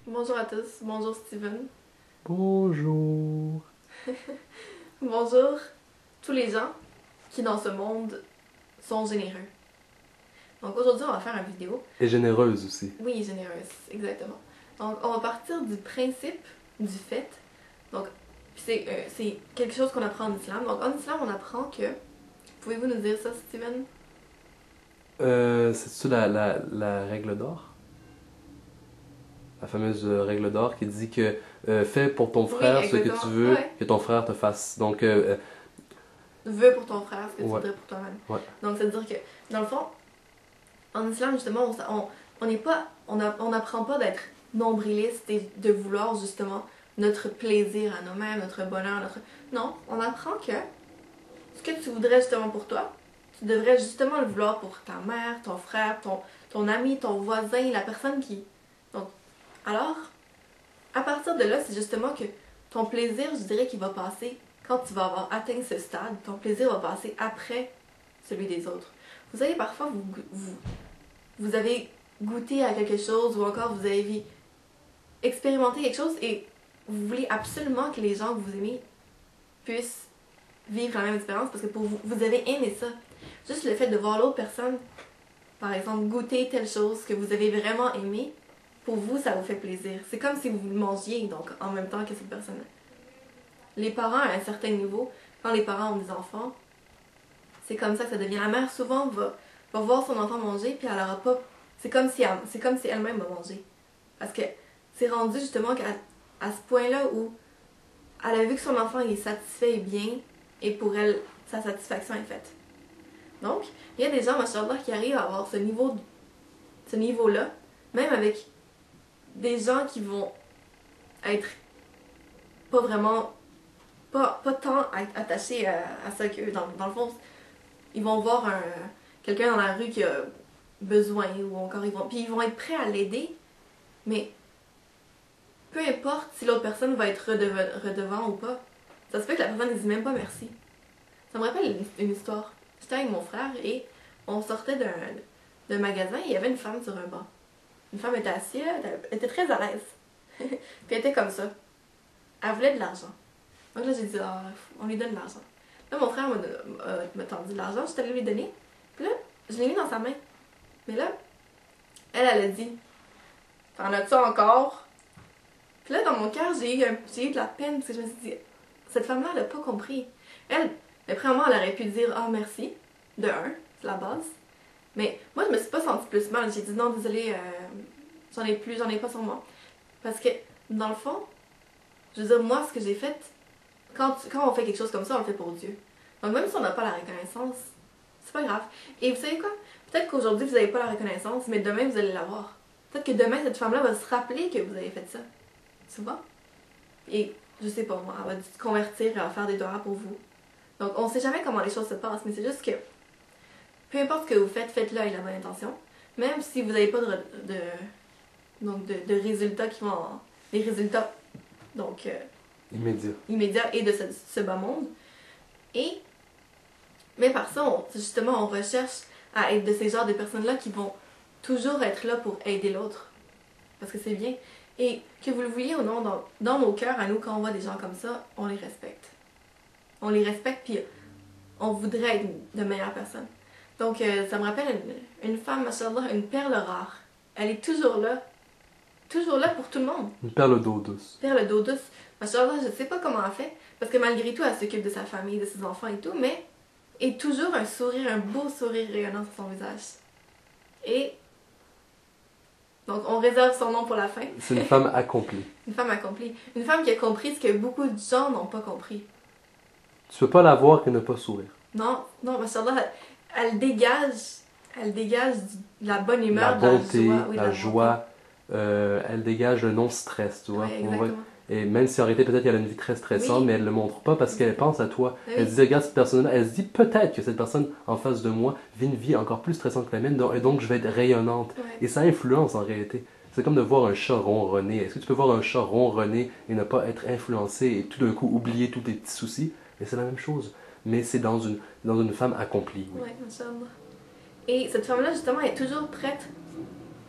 Bonjour à tous, bonjour Steven. Bonjour. Bonjour tous les gens qui dans ce monde sont généreux. Donc aujourd'hui on va faire une vidéo. Et généreuse aussi. Oui, généreuse, exactement. Donc on va partir du principe, du fait. Donc c'est quelque chose qu'on apprend en islam. Donc en islam on apprend que... Pouvez-vous nous dire ça Steven? C'est-tu la règle d'or? La fameuse règle d'or qui dit que fais pour ton Oui, frère ce que tu exactement. veux Ouais. que ton frère te fasse. Donc, Veux pour ton frère ce que tu ouais, voudrais pour toi-même. ouais. Donc c'est-à-dire que dans le fond, en islam justement, on n'est pas, on n'apprend pas d'être nombriliste et de vouloir justement notre plaisir à nous-mêmes, notre bonheur, notre... Non, on apprend que ce que tu voudrais justement pour toi, tu devrais justement le vouloir pour ta mère, ton frère, ton ami, ton voisin, la personne qui... Donc, alors, à partir de là, c'est justement que ton plaisir, je dirais qu'il va passer, quand tu vas avoir atteint ce stade, ton plaisir va passer après celui des autres. Vous savez, parfois, vous avez goûté à quelque chose ou encore vous avez expérimenté quelque chose et vous voulez absolument que les gens que vous aimez puissent vivre la même expérience parce que pour vous, vous avez aimé ça. Juste le fait de voir l'autre personne, par exemple, goûter telle chose que vous avez vraiment aimé, pour vous, ça vous fait plaisir. C'est comme si vous le mangiez donc en même temps que cette personne-là. Les parents, à un certain niveau, quand les parents ont des enfants, c'est comme ça que ça devient. La mère, souvent, va voir son enfant manger, puis elle aura pas... C'est comme si elle-même va manger. Parce que c'est rendu justement à ce point-là où elle a vu que son enfant il est satisfait et bien, et pour elle, sa satisfaction est faite. Donc, il y a des gens, machallah, qui arrivent à avoir ce niveau-là, même avec des gens qui vont être pas vraiment, pas tant attachés à ça qu'eux. Dans le fond, ils vont voir quelqu'un dans la rue qui a besoin, ou encore puis ils vont être prêts à l'aider, mais peu importe si l'autre personne va être redevant ou pas, ça se fait que la personne ne dit même pas merci. Ça me rappelle une histoire. J'étais avec mon frère et on sortait d'un magasin et il y avait une femme sur un banc. Une femme était assise, elle était très à l'aise. Puis elle était comme ça. Elle voulait de l'argent. Donc là, j'ai dit, ah, on lui donne de l'argent. Là, mon frère m'a tendu de l'argent, j'étais allée lui donner. Puis là, je l'ai mis dans sa main. Mais là, elle a dit, t'en as-tu encore? Puis là, dans mon cœur, j'ai eu de la peine parce que je me suis dit, cette femme-là, elle a pas compris. Elle, mais premièrement, elle aurait pu dire, ah, merci, de un, c'est la base. Mais moi, je me suis pas sentie plus mal. J'ai dit, non, désolée, j'en ai pas sur moi. Parce que, dans le fond, je veux dire, moi, ce que j'ai fait, quand on fait quelque chose comme ça, on le fait pour Dieu. Donc, même si on n'a pas la reconnaissance, c'est pas grave. Et vous savez quoi? Peut-être qu'aujourd'hui, vous n'avez pas la reconnaissance, mais demain, vous allez l'avoir. Peut-être que demain, cette femme-là va se rappeler que vous avez fait ça. Tu vois? Et, je sais pas moi, elle va se convertir et elle va faire des doigts pour vous. Donc, on sait jamais comment les choses se passent, mais c'est juste que, peu importe ce que vous faites, faites-le avec la bonne intention. Même si vous n'avez pas de résultats qui vont... Des résultats, donc... Immédiat. et de ce bas monde. Et, mais par ça, justement, on recherche à être de ces genres de personnes-là qui vont toujours être là pour aider l'autre. Parce que c'est bien. Et que vous le vouliez ou non, dans nos cœurs, à nous, quand on voit des gens comme ça, on les respecte. On les respecte, puis on voudrait être de meilleures personnes. Donc, ça me rappelle une femme, machallah, une perle rare. Elle est toujours là pour tout le monde. Une perle d'eau douce. Perle d'eau douce. Machallah, je ne sais pas comment elle fait, parce que malgré tout, elle s'occupe de sa famille, de ses enfants et tout, mais est toujours un sourire, un beau sourire rayonnant sur son visage. Et donc, on réserve son nom pour la fin. C'est une femme accomplie. Une femme accomplie. Une femme qui a compris ce que beaucoup de gens n'ont pas compris. Tu peux pas la voir que ne pas sourire. Non, machallah, elle dégage de la bonne humeur, La bonté, de la joie. Oui, la joie, elle dégage le non-stress, tu vois. Ouais, exactement. Et même si en réalité, peut-être qu'elle a une vie très stressante, Oui. mais elle le montre pas parce qu'elle pense à toi. Oui. Elle se dit, regarde cette personne-là, elle se dit peut-être que cette personne en face de moi vit une vie encore plus stressante que la mienne, et donc je vais être rayonnante. Ouais. Et ça influence en réalité. C'est comme de voir un chat ronronner. Est-ce que tu peux voir un chat ronronner et ne pas être influencé et tout d'un coup oublier tous tes petits soucis? Et c'est la même chose. Mais c'est dans une femme accomplie. Oui. Ouais, machallah. Et cette femme-là, justement, est toujours prête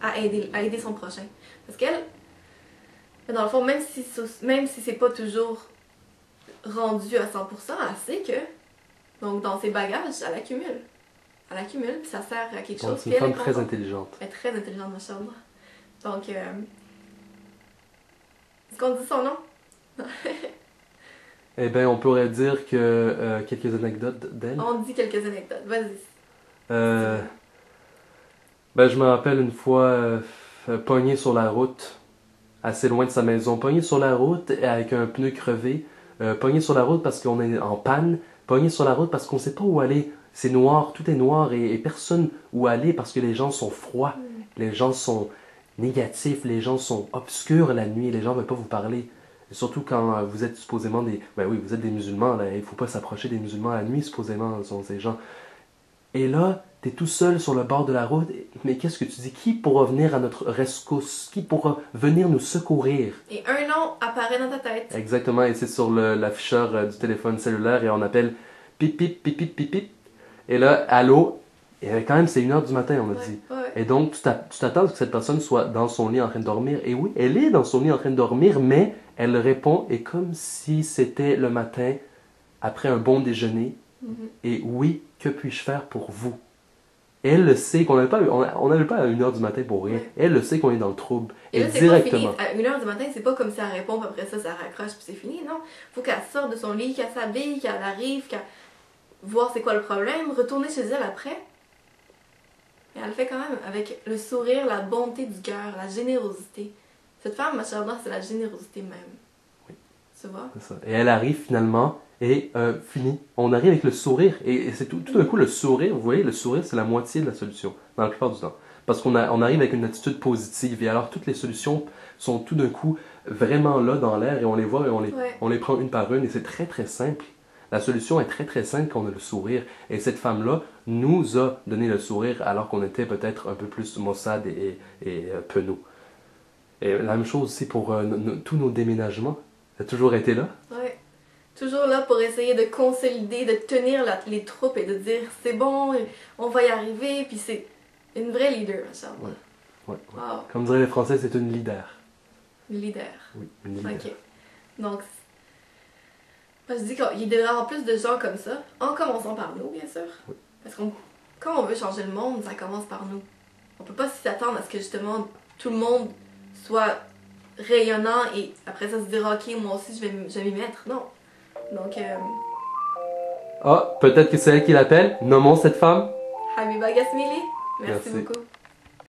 à aider son prochain. Parce qu'elle, Mais dans le fond, même si c'est pas toujours rendu à 100%, elle sait que, donc dans ses bagages, elle accumule. Elle accumule, puis ça sert à quelque Bon, chose. c'est puis une elle femme est très contente. intelligente. Elle est très intelligente, ma chambre. Donc, est-ce qu'on dit son nom? Eh bien, on pourrait dire que quelques anecdotes d'elle. On dit quelques anecdotes, vas-y. Euh, ben, je me rappelle une fois pogné sur la route, assez loin de sa maison, pogné sur la route avec un pneu crevé, pogné sur la route parce qu'on est en panne, pogné sur la route parce qu'on sait pas où aller. C'est noir, tout est noir et personne où aller parce que les gens sont froids, les gens sont négatifs, les gens sont obscurs la nuit, les gens veulent pas vous parler. Et surtout quand vous êtes supposément des... Ben oui, vous êtes des musulmans, là, il faut pas s'approcher des musulmans la nuit, supposément, sont ces gens. Et là, t'es tout seul sur le bord de la route, mais qu'est-ce que tu dis? Qui pourra venir à notre rescousse? Qui pourra venir nous secourir? Et un nom apparaît dans ta tête. Exactement, et c'est sur l'afficheur du téléphone cellulaire et on appelle pip pip pip pip pip pip. Et là, allô? Et quand même, c'est 1h du matin, on a dit. Ouais. Et donc, tu t'attends à ce que cette personne soit dans son lit en train de dormir. Et oui, elle est dans son lit en train de dormir, mais elle répond, et comme si c'était le matin, après un bon déjeuner. Et oui, que puis-je faire pour vous? Elle le sait qu'on n'avait pas à 1h du matin pour rien. Ouais. Elle le sait qu'on est dans le trouble. Et là, c'est directement. pas fini. À 1h du matin, c'est pas comme si elle répond, puis après ça raccroche, puis c'est fini. Non. Faut qu'elle sorte de son lit, qu'elle s'habille, qu'elle arrive, qu'elle voir c'est quoi le problème, retourner chez elle après. Et elle le fait quand même avec le sourire, la bonté du cœur, la générosité. Cette femme, ma chère Blanche, c'est la générosité même. Oui. Tu vois? C'est ça. Et elle arrive finalement, et fini. On arrive avec le sourire. Et c'est tout d'un coup, le sourire, vous voyez, le sourire, c'est la moitié de la solution, dans la plupart du temps. Parce qu'on arrive avec une attitude positive. Et alors, toutes les solutions sont tout d'un coup vraiment là dans l'air, et on les voit, et on les prend une par une, et c'est très très simple. La solution est très très simple quand on a le sourire. Et cette femme-là nous a donné le sourire alors qu'on était peut-être un peu plus maussade et penaud. Et la même chose aussi pour tous nos déménagements. Ça a toujours été là. Ouais. Toujours là pour essayer de consolider, de tenir les troupes et de dire c'est bon, on va y arriver. Puis c'est une vraie leader, ma chère. Ouais. Wow. Comme diraient les Français, c'est une leader. Leader. Oui, une leader. Ok. Donc, je dis qu'il devrait y avoir plus de gens comme ça, en commençant par nous, bien sûr. Oui. Parce que quand on veut changer le monde, ça commence par nous. On peut pas s'attendre à ce que justement tout le monde soit rayonnant et après ça se dire ok, moi aussi je vais m'y mettre. Non. Donc, Ah, peut-être que c'est elle qui l'appelle. Nommons cette femme. Habiba Gasmili, merci Merci. beaucoup.